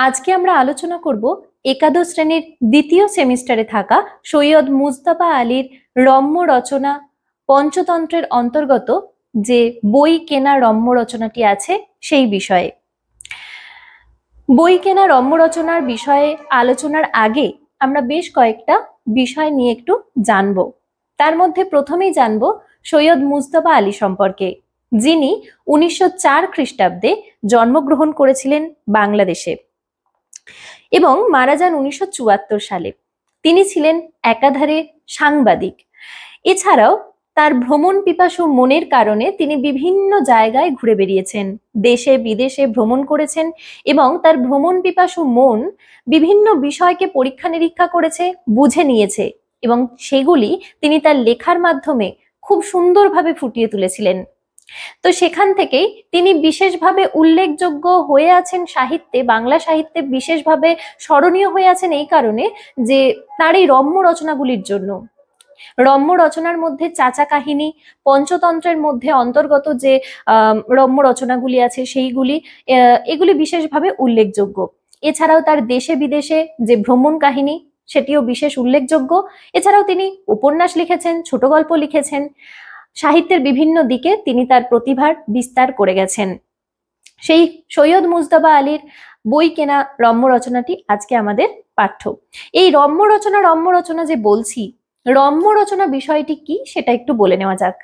আজকে আমরা আলোচনা করব একাদশ শ্রেণীর দ্বিতীয় সেমিস্টারে থাকা সৈয়দ মুজতবা আলীর রম্য রচনা পঞ্চতন্ত্রের অন্তর্গত যে বই কেনা রম্য রচনাটি আছে সেই বিষয়ে। বই কেনা রম্য রচনার বিষয়ে আলোচনার আগে আমরা বেশ কয়েকটা বিষয় নিয়ে একটু জানবো। তার মধ্যে প্রথমেই জানবো সৈয়দ মুজতবা আলী সম্পর্কে, যিনি 1904 খ্রিস্টাব্দে জন্মগ্রহণ করেছিলেন বাংলাদেশে এবং মারা যান 1974 সালে। তিনি ছিলেন একাধারে সাংবাদিক। এছাড়াও তার ভ্রমণ পিপাসু মনের কারণে তিনি বিভিন্ন জায়গায় ঘুরে বেরিয়েছেন, দেশে বিদেশে ভ্রমণ করেছেন এবং তার ভ্রমণ পিপাসু মন বিভিন্ন বিষয়কে পরীক্ষা নিরীক্ষা করেছে, বুঝে নিয়েছে এবং সেগুলি তিনি তার লেখার মাধ্যমে খুব সুন্দরভাবে ফুটিয়ে তুলেছিলেন। তো সেখান থেকেই তিনি বিশেষভাবে উল্লেখযোগ্য হয়ে আছেন সাহিত্যে, বাংলা সাহিত্যে বিশেষভাবে স্মরণীয় হয়ে আছেন এই কারণে যে তার এই রম্য রচনাগুলির জন্য। রম্য রচনার মধ্যে চাচা কাহিনী, পঞ্চতন্ত্রের মধ্যে অন্তর্গত যে রম্য রচনাগুলি আছে সেইগুলি, এগুলি বিশেষভাবে উল্লেখযোগ্য। এছাড়াও তার দেশে বিদেশে যে ভ্রমণ কাহিনী সেটিও বিশেষ উল্লেখযোগ্য। এছাড়াও তিনি উপন্যাস লিখেছেন, ছোট গল্প লিখেছেন, সাহিত্যের বিভিন্ন দিকে তিনি তার প্রতিভার বিস্তার করে গেছেন। সেই সৈয়দ মুজতবা আলীর বই কেনা রম্য রচনাটি আজকে আমাদের পাঠ্য। এই রম্য রচনা যে বলছি, রম্য রচনা বিষয়টি কি সেটা একটু বলে নেওয়া যাক।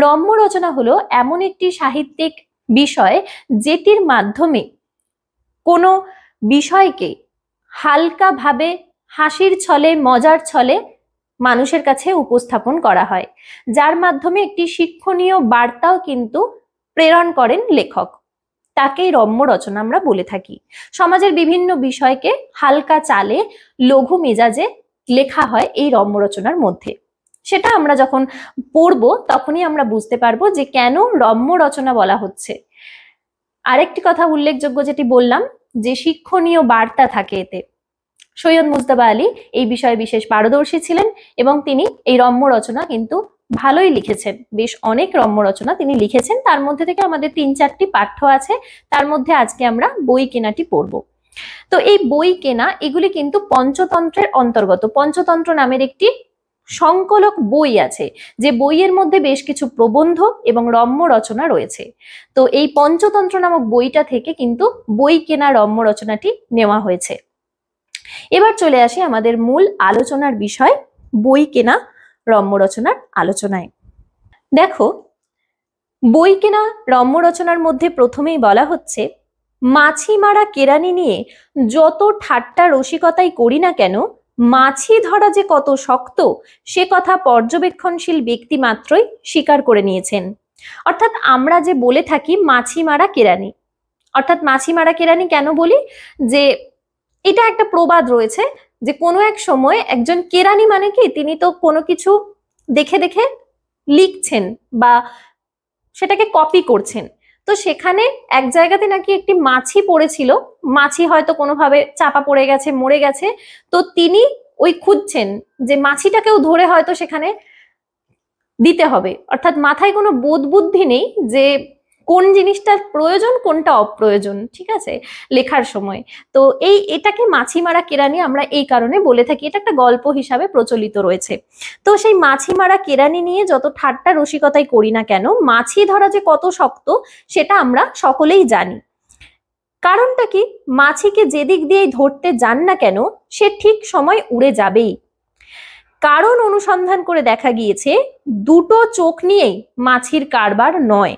রম্য রচনা হলো এমন একটি সাহিত্যিক বিষয় যেটির মাধ্যমে কোনো বিষয়কে হালকাভাবে হাসির ছলে, মজার ছলে মানুষের কাছে উপস্থাপন করা হয়, যার মাধ্যমে একটি শিক্ষণীয় বার্তাও কিন্তু প্রেরণ করেন লেখক। তাকেই রম্য রচনা আমরা বলে থাকি। সমাজের বিভিন্ন বিষয়কে হালকা চালে, লঘু মেজাজে লেখা হয় এই রম্য রচনার মধ্যে। সেটা আমরা যখন পড়বো তখনই আমরা বুঝতে পারবো যে কেন রম্য রচনা বলা হচ্ছে। আরেকটি কথা উল্লেখযোগ্য যেটি বললাম, যে শিক্ষণীয় বার্তা থাকে এতে। সৈয়দ মুজতবা আলী এই বিষয়ে বিশেষ পারদর্শী ছিলেন এবং তিনি এই রম্য রচনা কিন্তু ভালোই লিখেছেন। বেশ অনেক রম্য রচনা তিনি লিখেছেন, তার মধ্যে থেকে আমাদের 3-4টি পাঠ্য আছে, তার মধ্যে আজকে আমরা বই কেনাটি পড়ব। তো এই বই কেনা এগুলি কিন্তু পঞ্চতন্ত্রের অন্তর্গত। পঞ্চতন্ত্র নামের একটি সংকলক বই আছে, যে বইয়ের মধ্যে বেশ কিছু প্রবন্ধ এবং রম্য রচনা রয়েছে। তো এই পঞ্চতন্ত্র নামক বইটা থেকে কিন্তু বই কেনা রম্য রচনাটি নেওয়া হয়েছে। এবার চলে আসি আমাদের মূল আলোচনার বিষয়, বই কেনা রম্য রচনার আলোচনায়। দেখো, বই কেনা রম্য রচনার মধ্যে প্রথমেই বলা হচ্ছে, মাছি মারা কেরানি নিয়ে যত ঠাট্টা রসিকতাই করি না কেন, মাছি ধরা যে কত শক্ত সে কথা পর্যবেক্ষণশীল ব্যক্তি মাত্রই স্বীকার করে নিয়েছেন। অর্থাৎ আমরা যে বলে থাকি মাছি মারা কেরানি, অর্থাৎ মাছি মারা কেরানি কেন বলি, যে এটা একটা প্রবাদ রয়েছে যে কোনো এক সময় একজন কেরানি মানে কি, তিনি তো কোনো কিছু দেখে দেখে লিখছেন বা সেটাকে কপি করছেন। তো সেখানে এক জায়গাতে নাকি একটি মাছি পড়েছিল, মাছি হয়তো কোনোভাবে চাপা পড়ে গেছে, মরে গেছে। তো তিনি ওই খুঁজছেন যে মাছিটাকেও ধরে হয়তো সেখানে দিতে হবে। অর্থাৎ মাথায় কোনো বোধ বুদ্ধি নেই যে কোন জিনিসটার প্রয়োজন কোনটা অপ্রয়োজন, ঠিক আছে, লেখার সময়। তো এটাকে মাছি মারা কেরানি আমরা এই কারণে বলে থাকি, এটা একটা গল্প হিসাবে প্রচলিত রয়েছে। তো সেই মাছি মারা কেরানি নিয়ে যত ঠাট্টা রসিকতাই করি না কেন, মাছি ধরা যে কত শক্ত সেটা আমরা সকলেই জানি। কারণটা কি, মাছিকে যেদিক দিয়েই ধরতে যান না কেন সে ঠিক সময় উড়ে যাবেই। কারণ অনুসন্ধান করে দেখা গিয়েছে দুটো চোখ নিয়েই মাছির কারবার নয়,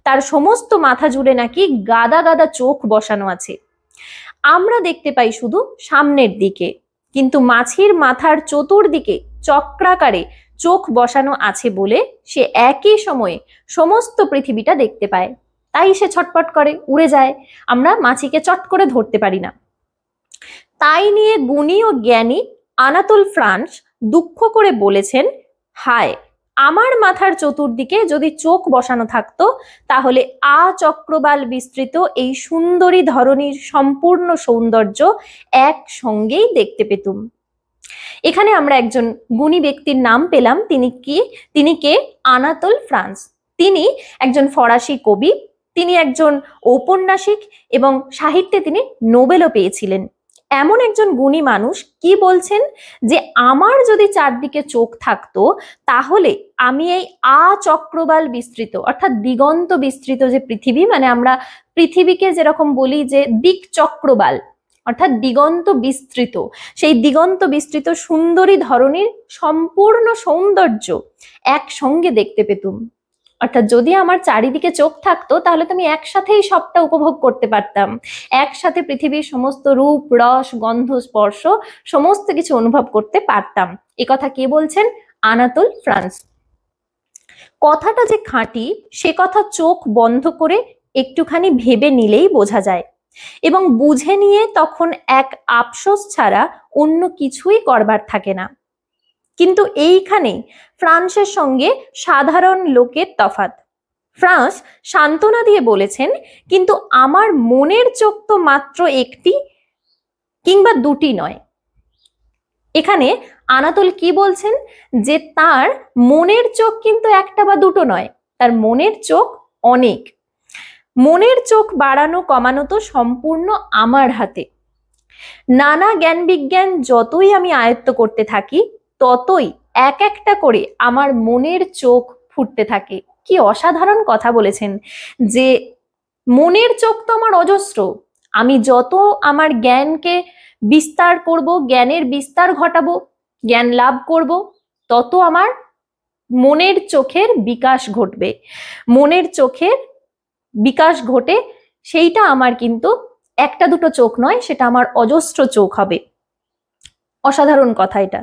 তার সমস্ত মাথা জুড়ে নাকি গাদা গাদা চোখ বসানো আছে। আমরা দেখতে পাই শুধু সামনের দিকে, কিন্তু মাছির মাথার চতুর্দিকে চক্রাকারে চোখ বসানো আছে বলে সে একই সময়ে সমস্ত পৃথিবীটা দেখতে পায়। তাই সে ছটপট করে, উড়ে যায়। আমরা মাছিকে চট করে ধরতে পারি না। তাই নিয়ে গুণী ও জ্ঞানী আনাতোল ফ্রান্স দুঃখ করে বলেছেন, হায়, আমার মাথার চতুর্দিকে যদি চোখ বসানো থাকতো তাহলে চক্রবাল বিস্তৃত এই সুন্দরী ধরনীর সম্পূর্ণ সৌন্দর্য একসঙ্গেই দেখতে পেতুম। এখানে আমরা একজন গুণী ব্যক্তির নাম পেলাম। তিনি কে? Anatole France. তিনি একজন ফরাসি কবি তিনি একজন ঔপন্যাসিক এবং সাহিত্যে তিনি নোবেলও পেয়েছিলেন। এমন একজন গুণী মানুষ কি বলছেন যে আমার যদি চারদিকে চোখ থাকতো তাহলে আমি এই আচক্রবাল বিস্তৃত অর্থাৎ দিগন্ত বিস্তৃত যে পৃথিবী, মানে আমরা পৃথিবীকে যেরকম বলি যে দিক চক্রবাল অর্থাৎ দিগন্ত বিস্তৃত, সেই দিগন্ত বিস্তৃত সুন্দরী ধরনীর সম্পূর্ণ সৌন্দর্য একসঙ্গে দেখতে পেতুম। অর্থাৎ যদি আমার চারিদিকে চোখ থাকতো তাহলে তো আমি একসাথেই সবটা উপভোগ করতে পারতাম, একসাথে পৃথিবীর সমস্ত রূপ রস গন্ধ স্পর্শ সমস্ত কিছু অনুভব করতে পারতাম। এ কথা কে বলছেন? Anatole France. কথাটা যে খাঁটি সে কথা চোখ বন্ধ করে একটুখানি ভেবে নিলেই বোঝা যায়, এবং বুঝে নিয়ে তখন এক আফসোস ছাড়া অন্য কিছুই করবার থাকে না। কিন্তু এইখানে ফ্রান্সের সঙ্গে সাধারণ লোকের তফাৎ। ফ্রান্স সান্ত্বনা দিয়ে বলেছেন, কিন্তু আমার মনের চোখ তো মাত্র একটি কিংবা দুটি নয়। এখানে আনাতোল কি বলছেন যে তার মনের চোখ কিন্তু একটা বা দুটো নয়, তার মনের চোখ অনেক। মনের চোখ বাড়ানো কমানো তো সম্পূর্ণ আমার হাতে। নানা জ্ঞান বিজ্ঞান যতই আমি আয়ত্ত করতে থাকি ততই এক একটা করে আমার মনের চোখ ফুটতে থাকে। কি অসাধারণ কথা বলেছেন যে মনের চোখ তো আমার অজস্র, আমি যত আমার জ্ঞানকে বিস্তার করব, জ্ঞানের বিস্তার ঘটাবো, জ্ঞান লাভ করব, তত আমার মনের চোখের বিকাশ ঘটবে। মনের চোখের বিকাশ ঘটে সেইটা আমার কিন্তু একটা দুটো চোখ নয়, সেটা আমার অজস্র চোখ হবে। অসাধারণ কথা এটা।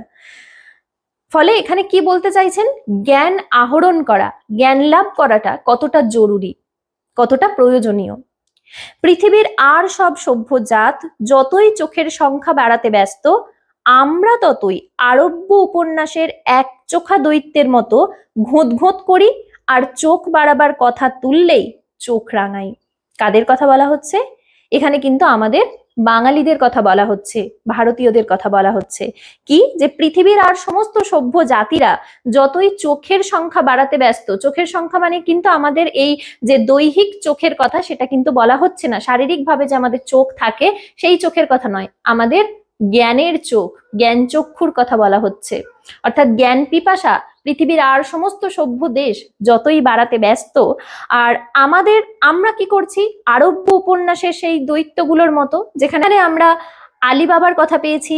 ফলে এখানে কি বলতে চাইছেন? জ্ঞান আহরণ করা, জ্ঞান লাভ করাটা কতটা জরুরি, কতটা প্রয়োজনীয়। পৃথিবীর আর সব সভ্য জাত যতই চোখের সংখ্যা বাড়াতে ব্যস্ত, আমরা ততই আরব্য উপন্যাসের এক চোখা দৈত্যের মতো ঘোঁত করি, আর চোখ বাড়াবার কথা তুললেই চোখ রাঙাই। কাদের কথা বলা হচ্ছে? এখানে কিন্তু আমাদের বাঙালিদের কথা বলা হচ্ছে, ভারতীয়দের কথা বলা হচ্ছে। কি যে পৃথিবীর আর সমস্ত সভ্য জাতিরা যতই চোখের সংখ্যা বাড়াতে ব্যস্ত, চোখের সংখ্যা মানে কিন্তু আমাদের এই যে দৈহিক চোখের কথা সেটা কিন্তু বলা হচ্ছে না, শারীরিকভাবে যে আমাদের চোখ থাকে সেই চোখের কথা নয়, আমাদের জ্ঞানের চোখ, জ্ঞান চক্ষুর কথা বলা হচ্ছে। অর্থাৎ জ্ঞান পিপাসা পৃথিবীর আর সমস্ত সভ্য দেশ যতই বাড়াতে ব্যস্ত, আর আমরা কি করছি? আরব্য উপন্যাসের সেই দৈত্যগুলোর মতো, যেখানে আমরা আলিবাবার কথা পেয়েছি,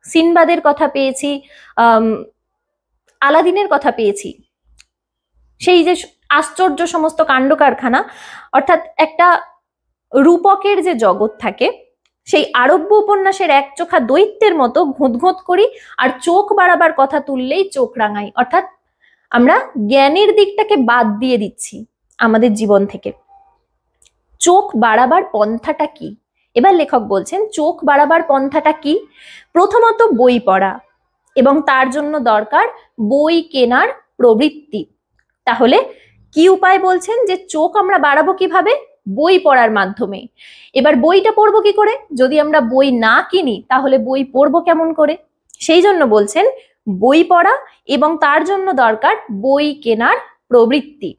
সিনবাদের কথা পেয়েছি, আলাদিনের কথা পেয়েছি, সেই যে আশ্চর্য সমস্ত কাণ্ড কারখানা, অর্থাৎ একটা রূপকের যে জগৎ থাকে সেই আরব্য উপন্যাসের এক চোখা দৈত্যের মতো ঘোঁত করি, আর চোখ বাড়াবার কথা তুললেই চোখ রাঙাই। অর্থাৎ আমরা জ্ঞানের দিকটাকে বাদ দিয়ে দিচ্ছি আমাদের জীবন থেকে। চোখ বাড়াবার পন্থাটা কি? এবার লেখক বলছেন চোখ বাড়াবার পন্থাটা কি? প্রথমত বই পড়া, এবং তার জন্য দরকার বই কেনার প্রবৃত্তি। তাহলে কি উপায় বলছেন যে চোখ আমরা বাড়াবো কিভাবে? বই পড়ার মাধ্যমে। এবার বইটা পড়বো কি করে? যদি আমরা বই না কিনি তাহলে বই পড়বো কেমন করে? সেই জন্য বলছেন বই পড়া, এবং তার জন্য দরকার বই কেনার প্রবৃত্তি।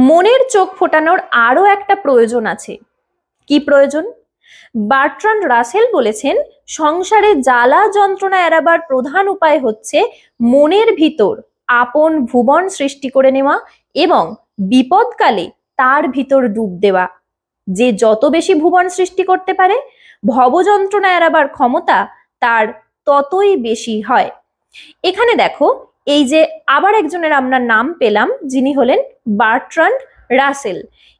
মনের চোখ ফোটানোর আরো একটা প্রয়োজন আছে। কি প্রয়োজন? বার্ট্রান্ড রাসেল বলেছেন সংসারে জ্বালা যন্ত্রণা এড়াবার প্রধান উপায় হচ্ছে মনের ভিতর আপন ভুবন সৃষ্টি করে নেওয়া এবং বিপদকালে তার ভিতর ডুব দেওয়া। যে যত বেশি ভুবন সৃষ্টি করতে পারে, ভবযন্ত্রণা এড়াবার ক্ষমতা তার ততই বেশি হয়। এখানে দেখো, এই যে আবার একজনের আমরা নাম পেলাম, যিনি হলেন বার্ট্রান্ড রাসেল।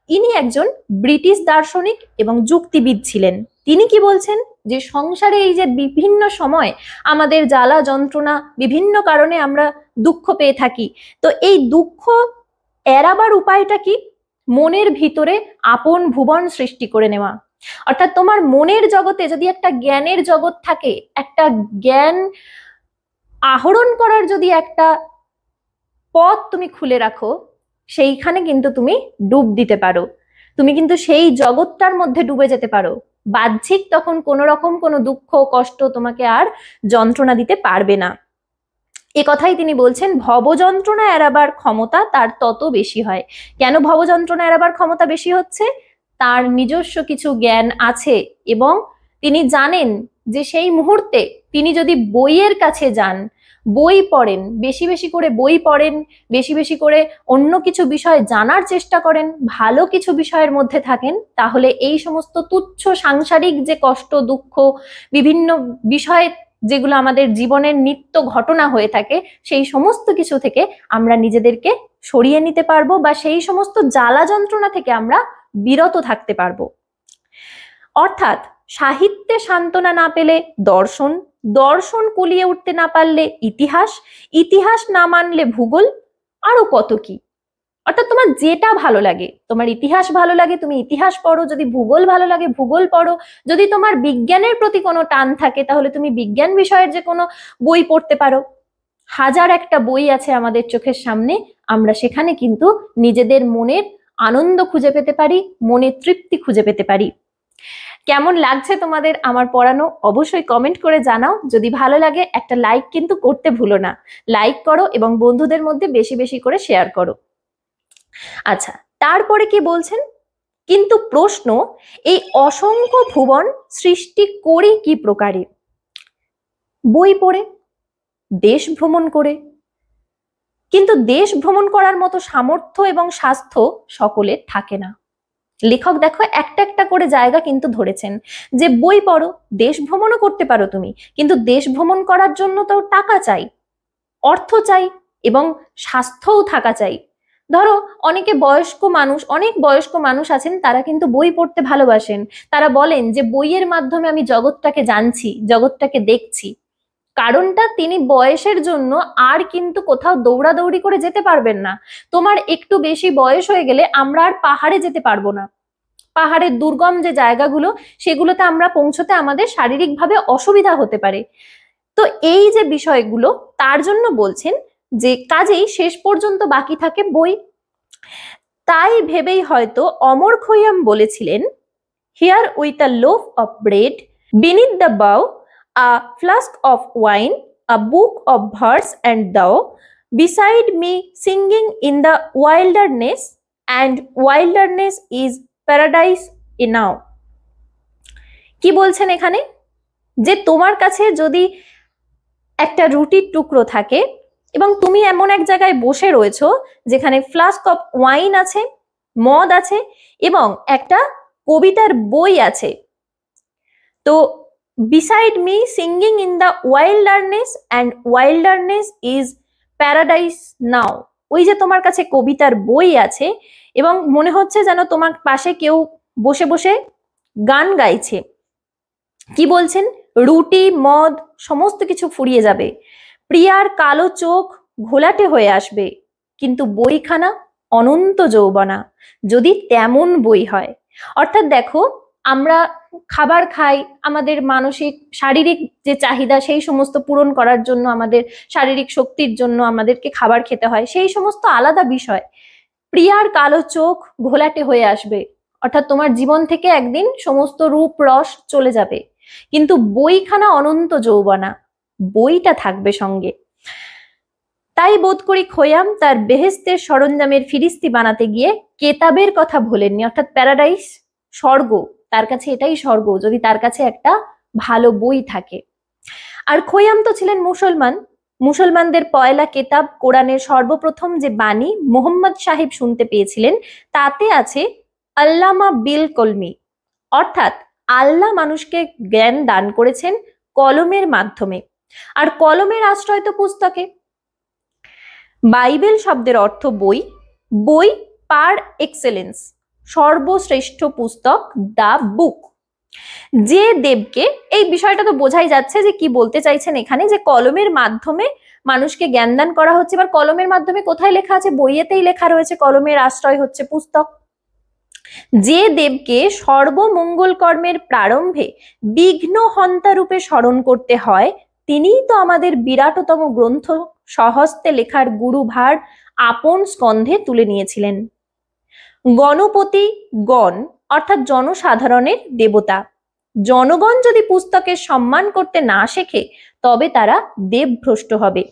ইনি একজন ব্রিটিশ দার্শনিক এবং যুক্তিবিদ ছিলেন। তিনি কি বলছেন যে সংসারে এই যে বিভিন্ন সময় আমাদের জ্বালা যন্ত্রণা, বিভিন্ন কারণে আমরা দুঃখ পেয়ে থাকি, তো এই দুঃখ এড়াবার উপায়টা কি? মনের ভিতরে আপন ভুবন সৃষ্টি করে নেওয়া। অর্থাৎ তোমার মনের জগতে যদি একটা জ্ঞানের জগৎ থাকে, একটা জ্ঞান আহরণ করার যদি একটা পথ তুমি খুলে রাখো, সেইখানে কিন্তু তুমি ডুব দিতে পারো, তুমি কিন্তু সেই জগৎটার মধ্যে ডুবে যেতে পারো। বাহ্যিক তখন কোনো রকম কোনো দুঃখ কষ্ট তোমাকে আর যন্ত্রণা দিতে পারবে না। কথাই তিনি বলছেন, ভবযন্ত্রণা এড়াবার ক্ষমতা তার তত বেশি হয়। কেন ভবযন্ত্রণা এড়াবার ক্ষমতা বেশি হচ্ছে? তার নিজস্ব কিছু জ্ঞান আছে এবং তিনি জানেন যে সেই মুহূর্তে তিনি যদি বইয়ের কাছে যান, বই পড়েন, বেশি বেশি করে বই পড়েন, বেশি বেশি করে অন্য কিছু বিষয় জানার চেষ্টা করেন, ভালো কিছু বিষয়ের মধ্যে থাকেন, তাহলে এই সমস্ত তুচ্ছ সাংসারিক যে কষ্ট, দুঃখ, বিভিন্ন বিষয় যেগুলো আমাদের জীবনের নিত্য ঘটনা হয়ে থাকে, সেই সমস্ত কিছু থেকে আমরা নিজেদেরকে সরিয়ে নিতে পারবো বা সেই সমস্ত জ্বালা যন্ত্রণা থেকে আমরা বিরত থাকতে পারবো। অর্থাৎ সাহিত্যে সান্ত্বনা না পেলে দর্শন, দর্শন কুলিয়ে উঠতে না পারলে ইতিহাস, ইতিহাস না মানলে ভূগোল, আরো কত কি। অর্থাৎ তোমার যেটা ভালো লাগে, তোমার ইতিহাস ভালো লাগে তুমি ইতিহাস পড়ো, যদি ভূগোল ভালো লাগে ভূগোল পড়ো, যদি তোমার বিজ্ঞানের প্রতি কোনো টান থাকে তাহলে তুমি বিজ্ঞান বিষয়ের যে কোনো বই পড়তে পারো। হাজার একটা বই আছে আমাদের চোখের সামনে, আমরা সেখানে কিন্তু নিজেদের মনের আনন্দ খুঁজে পেতে পারি, মনের তৃপ্তি খুঁজে পেতে পারি। কেমন লাগছে তোমাদের আমার পড়ানো অবশ্যই কমেন্ট করে জানাও। যদি ভালো লাগে একটা লাইক কিন্তু করতে ভুলো না, লাইক করো এবং বন্ধুদের মধ্যে বেশি বেশি করে শেয়ার করো। আচ্ছা, তারপরে কি বলছেন, কিন্তু প্রশ্ন, এই অসংখ্য ভুবন সৃষ্টি করি কি প্রকারে? বই পড়ে, দেশ ভ্রমণ করে। কিন্তু দেশ ভ্রমণ করার মতো সামর্থ্য এবং স্বাস্থ্য সকলের থাকে না। লেখক দেখো একটা একটা করে জায়গা কিন্তু ধরেছেন যে বই পড়ো, দেশ ভ্রমণও করতে পারো তুমি, কিন্তু দেশ ভ্রমণ করার জন্য তো টাকা চাই, অর্থ চাই এবং স্বাস্থ্যও থাকা চাই। ধরো অনেকে বয়স্ক মানুষ, অনেক বয়স্ক মানুষ আছেন, তারা কিন্তু বই পড়তে ভালোবাসেন। তারা বলেন যে বইয়ের মাধ্যমে আমি জগৎটাকে জানছি, জগৎটাকে দেখছি। কারণটা, তিনি বয়সের জন্য আর কিন্তু কোথাও দৌড়াদৌড়ি করে যেতে পারবেন না। তোমার একটু বেশি বয়স হয়ে গেলে আমরা আর পাহাড়ে যেতে পারবো না। পাহাড়ের দুর্গম যে জায়গাগুলো, সেগুলোতে আমরা পৌঁছতে আমাদের শারীরিকভাবে অসুবিধা হতে পারে। তো এই যে বিষয়গুলো, তার জন্য বলছেন যে কাজেই শেষ পর্যন্ত বাকি থাকে বই। তাই ভেবেই হয়তো অমর খৈয়াম বলেছিলেন, here with a loaf of bread, beneath the bough, a flask of wine, a book of verse, and thou beside me singing in the wilderness, and wilderness is paradise enough. কি বলছেন এখানে, যে তোমার কাছে যদি একটা রুটির টুকরো থাকে এবং তুমি এমন এক জায়গায় বসে রয়েছো যেখানে ফ্লাস্ক অফ ওয়াইন আছে, মদ আছে এবং একটা কবিতার বই আছে, তো beside me singing in the wilderness, and wilderness is paradise now, ওই যে তোমার কাছে কবিতার বই আছে এবং মনে হচ্ছে যেন তোমার পাশে কেউ বসে বসে গান গাইছে। কি বলছেন, রুটি, মদ সমস্ত কিছু ফুরিয়ে যাবে, প্রিয়ার কালো চোখ ঘোলাটে হয়ে আসবে, কিন্তু বইখানা অনন্ত যৌবনা, যদি তেমন বই হয়। অর্থাৎ দেখো, আমরা খাবার খাই আমাদের মানসিক শারীরিক যে চাহিদা সেই সমস্ত পূরণ করার জন্য, আমাদের শারীরিক শক্তির জন্য আমাদেরকে খাবার খেতে হয়, সেই সমস্ত আলাদা বিষয়। প্রিয়ার কালো চোখ ঘোলাটে হয়ে আসবে, অর্থাৎ তোমার জীবন থেকে একদিন সমস্ত রূপ রস চলে যাবে, কিন্তু বইখানা অনন্ত যৌবনা, বইটা থাকবে সঙ্গে। তাই বোধ করি খৈয়াম তার বেহেস্তের সরঞ্জামের ফিরিস্তি বানাতে গিয়ে কেতাবের কথা ভোলেননি, অর্থাৎ প্যারাডাইস, স্বর্গ, তার কাছে এটাই স্বর্গ যদি তার কাছে একটা ভালো বই থাকে। আর খৈয়াম তো ছিলেন মুসলমান, মুসলমানদের পয়লা কেতাব কোরআনের সর্বপ্রথম যে বাণী মোহাম্মদ সাহেব শুনতে পেয়েছিলেন, তাতে আছে আল্লামা বিল কলমি, অর্থাৎ আল্লাহ মানুষকে জ্ঞান দান করেছেন কলমের মাধ্যমে, আর কলমের আশ্রয় তো পুস্তকে। বাইবেল শব্দের অর্থ বই, বই পার এক্সেলেন্স, সর্বশ্রেষ্ঠ পুস্তক, দা বুক। যে দেবকে, এই বিষয়টা তো বোঝাই যাচ্ছে যে কি বলতে চাইছেন এখানে, যে কলমের মাধ্যমে মানুষকে জ্ঞানদান করা হচ্ছে। এবার কলমের মাধ্যমে কোথায় লেখা আছে, বইয়েতেই লেখা রয়েছে কলমের আশ্রয় হচ্ছে পুস্তক। যে দেবকে সর্বমঙ্গল কর্মের প্রারম্ভে বিঘ্ন হন্তা রূপে স্মরণ করতে হয়, তিনিই তো আমাদের বিরাটতম গ্রন্থ স্বহস্তে লেখার গুরুভার আপন স্কন্ধে তুলে নিয়েছিলেন। গণপতি গণ অর্থাৎ জনসাধারণের দেবতা, জনগণ যদি পুস্তকের সম্মান করতে না শেখে তবে তারা দেবভ্রষ্ট হবে।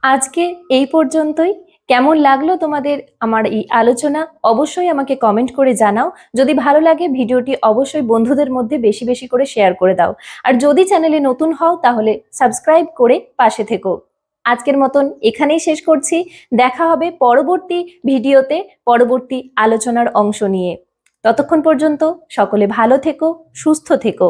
আজকে এই পর্যন্তই। কেমন লাগলো তোমাদের আমার এই আলোচনা অবশ্যই আমাকে কমেন্ট করে জানাও। যদি ভালো লাগে ভিডিওটি অবশ্যই বন্ধুদের মধ্যে বেশি বেশি করে শেয়ার করে দাও। আর যদি চ্যানেলে নতুন হও তাহলে সাবস্ক্রাইব করে পাশে থেকো। আজকের মতন এখানেই শেষ করছি। দেখা হবে পরবর্তী ভিডিওতে পরবর্তী আলোচনার অংশ নিয়ে। ততক্ষণ পর্যন্ত সকলে ভালো থেকো, সুস্থ থেকো।